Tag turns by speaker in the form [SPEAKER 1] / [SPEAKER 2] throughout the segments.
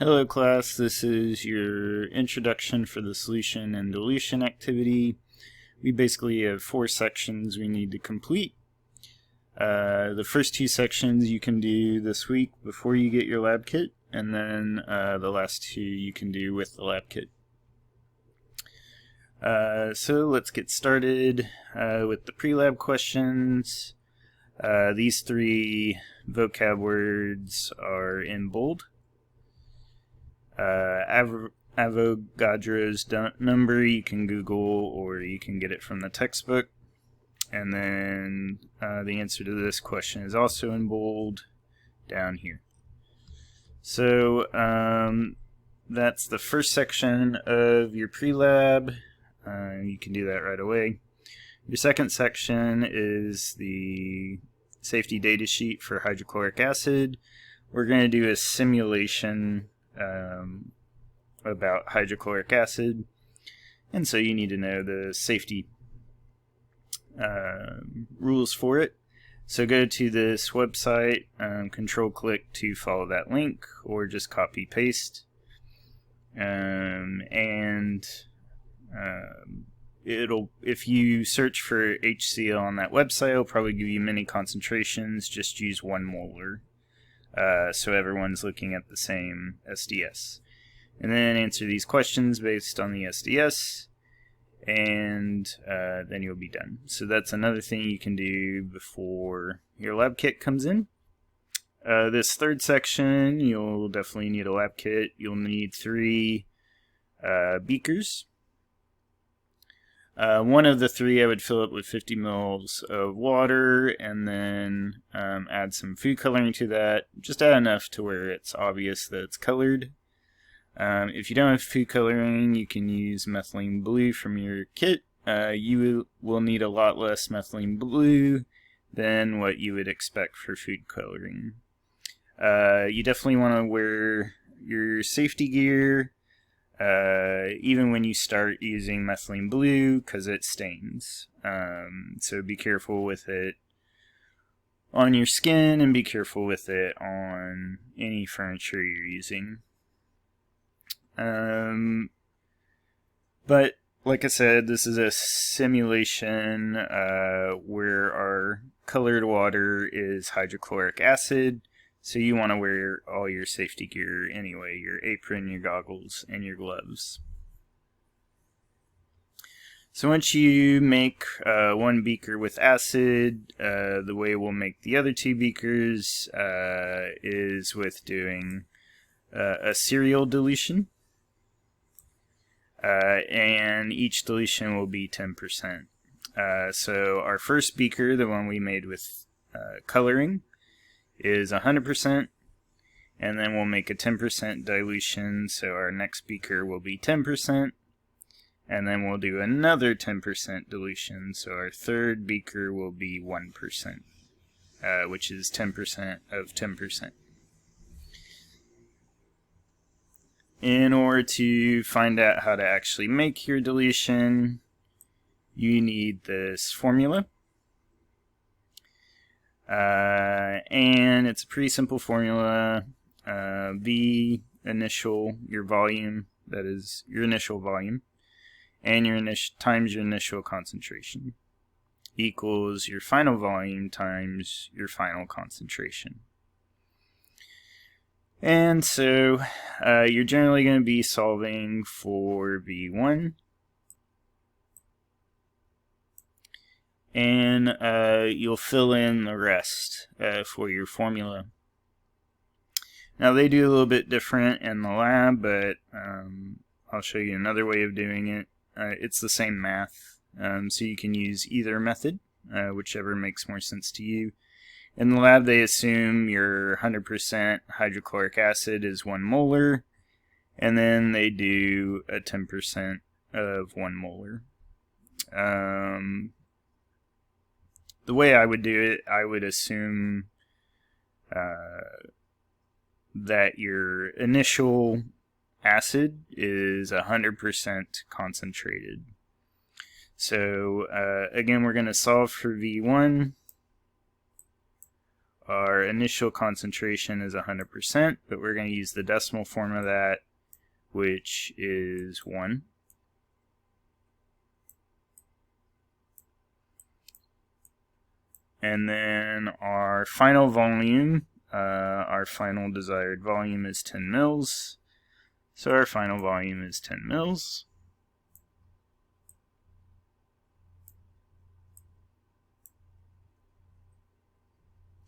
[SPEAKER 1] Hello class, this is your introduction for the solution and dilution activity. We basically have 4 sections we need to complete. The first 2 sections you can do this week before you get your lab kit, and then the last 2 you can do with the lab kit. So let's get started with the pre-lab questions. These 3 vocab words are in bold. Avogadro's number you can Google or you can get it from the textbook. And then the answer to this question is also in bold down here. So that's the first section of your pre-lab. You can do that right away. Your second section is the safety data sheet for hydrochloric acid. We're going to do a simulation about hydrochloric acid, and so you need to know the safety rules for it. So go to this website, control click to follow that link, or just copy paste, if you search for HCl on that website, it'll probably give you many concentrations. Just use 1 molar. So everyone's looking at the same SDS. And then answer these questions based on the SDS, and then you'll be done. So that's another thing you can do before your lab kit comes in. This third section, you'll definitely need a lab kit. You'll need 3 beakers. One of the 3 I would fill up with 50 mils of water, and then add some food coloring to that. Just add enough to where it's obvious that it's colored. If you don't have food coloring, you can use methylene blue from your kit. You will need a lot less methylene blue than what you would expect for food coloring. You definitely want to wear your safety gear even when you start using methylene blue, because it stains. So be careful with it on your skin, and be careful with it on any furniture you're using. But like I said, this is a simulation where our colored water is hydrochloric acid. So you want to wear all your safety gear anyway, your apron, your goggles, and your gloves. So once you make 1 beaker with acid, the way we'll make the other 2 beakers is with doing a serial dilution. And each dilution will be 10%. So our first beaker, the one we made with coloring, is 100%, and then we'll make a 10% dilution, so our next beaker will be 10%, and then we'll do another 10% dilution, so our third beaker will be 1%, which is 10% of 10%. In order to find out how to actually make your dilution, you need this formula. And it's a pretty simple formula. V initial, your volume, that is your initial volume, and your times your initial concentration, equals your final volume times your final concentration. And so you're generally going to be solving for V1. And you'll fill in the rest for your formula. Now they do a little bit different in the lab, but I'll show you another way of doing it. It's the same math, so you can use either method, whichever makes more sense to you. In the lab they assume your 100% hydrochloric acid is 1 molar, and then they do a 10% of 1 molar. The way I would do it, I would assume that your initial acid is 100% concentrated. So again, we're going to solve for V1. our initial concentration is 100%, but we're going to use the decimal form of that, which is 1. And then our final volume, our final desired volume is 10 mils. So our final volume is 10 mils.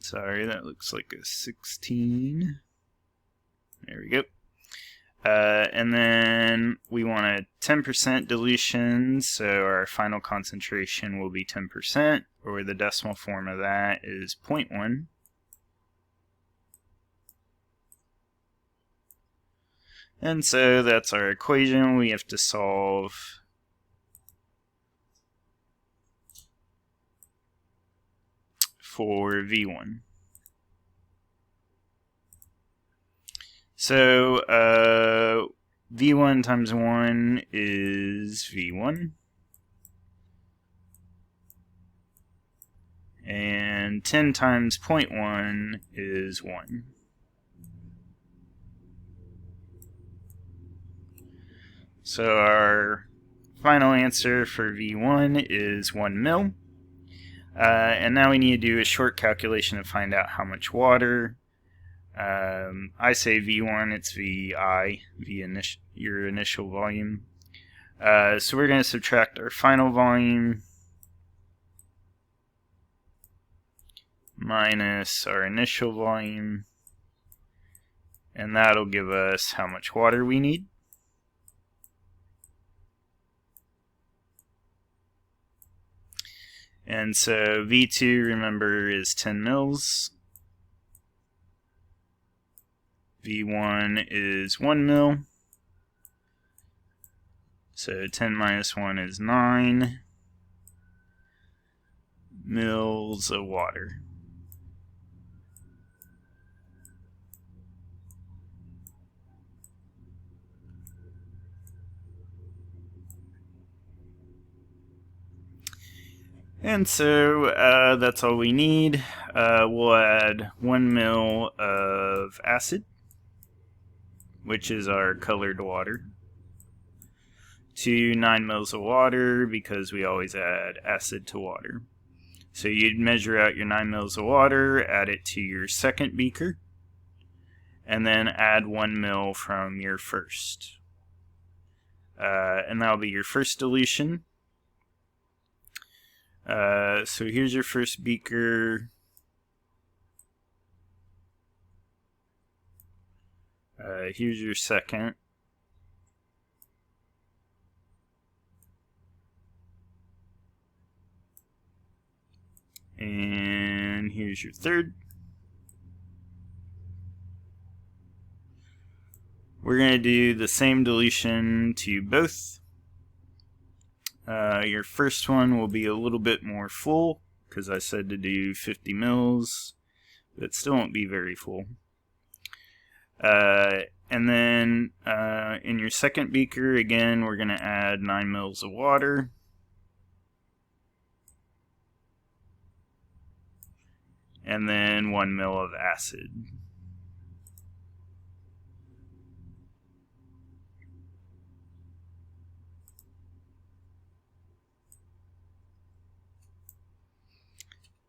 [SPEAKER 1] Sorry, that looks like a 16. There we go. And then we want a 10% dilution, so our final concentration will be 10%, or the decimal form of that is 0.1. And so that's our equation. We have to solve for V1. So V1 times 1 is V1. And 10 times 0.1 is 1. So our final answer for V1 is 1 mil. And now we need to do a short calculation to find out how much water. I say V1, it's VI, your initial volume. So we're going to subtract our final volume minus our initial volume, and that'll give us how much water we need. And so V2, remember, is 10 mils. V1 is 1 mil. So 10 minus 1 is 9 mils of water. And so that's all we need. We'll add 1 mil of acid, which is our colored water, to 9 mils of water, because we always add acid to water. So you'd measure out your 9 mils of water, add it to your second beaker, and then add 1 mil from your first. And that'll be your first dilution. So here's your first beaker. Here's your second. And here's your third. We're going to do the same dilution to both. Your first one will be a little bit more full, because I said to do 50 mils, but it still won't be very full. And then in your second beaker, again, we're going to add 9 mils of water. And then 1 mil of acid.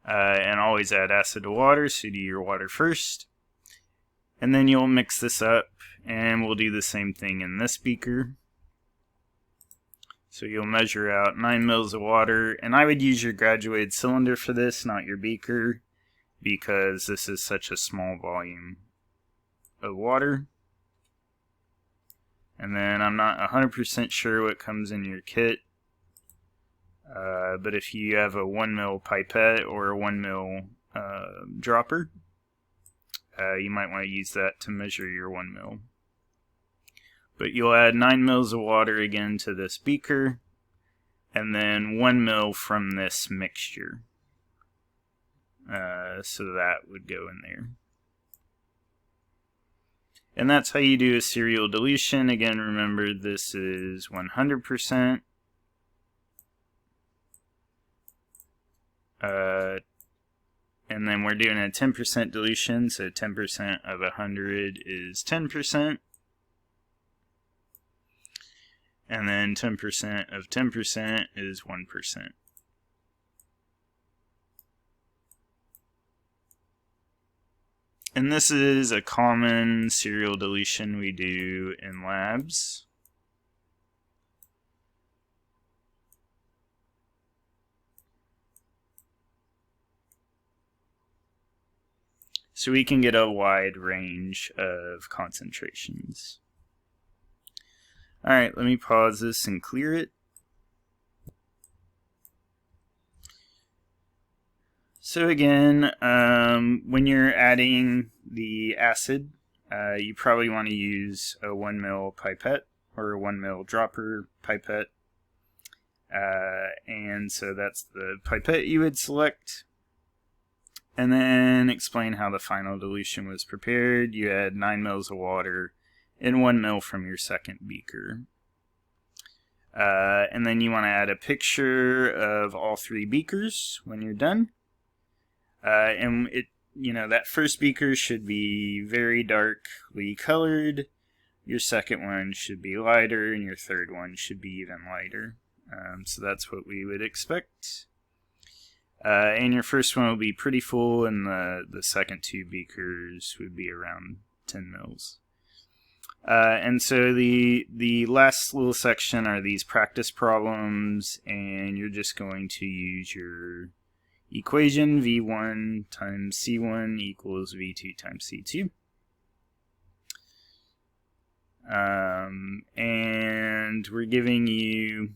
[SPEAKER 1] And always add acid to water, so do your water first. And then you'll mix this up, and we'll do the same thing in this beaker. So you'll measure out 9 mils of water, and I would use your graduated cylinder for this, not your beaker, because this is such a small volume of water. And then I'm not 100% sure what comes in your kit. But if you have a 1 mil pipette or a 1 mil dropper, you might want to use that to measure your 1 mil. But you'll add 9 mils of water again to this beaker, and then 1 mil from this mixture. So that would go in there. And that's how you do a serial dilution. Again, remember, this is 100%. And then we're doing a 10% dilution, so 10% of 100 is 10%. And then 10% of 10% is 1%. And this is a common serial dilution we do in labs. So we can get a wide range of concentrations. Alright, let me pause this and clear it. So again, when you're adding the acid, you probably want to use a 1 ml pipette or a 1 ml dropper pipette. And so that's the pipette you would select. And then explain how the final dilution was prepared. You add 9 ml of water and 1 ml from your second beaker. And then you want to add a picture of all 3 beakers when you're done. And that first beaker should be very darkly colored. Your second one should be lighter, and your third one should be even lighter. So that's what we would expect. And your first one will be pretty full, and the second 2 beakers would be around 10 mils. And so the last little section are these practice problems, and you're just going to use your equation V1 times C1 equals V2 times C2. And we're giving you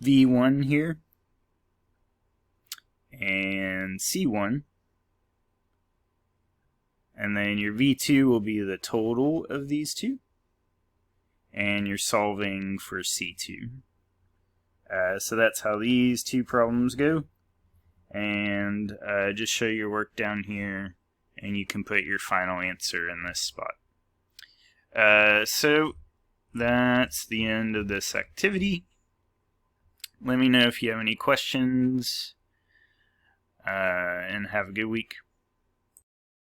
[SPEAKER 1] V1 here and C1, and then your V2 will be the total of these two, and you're solving for C2. So that's how these 2 problems go, and just show your work down here, and you can put your final answer in this spot. So that's the end of this activity. Let me know if you have any questions, and have a good week.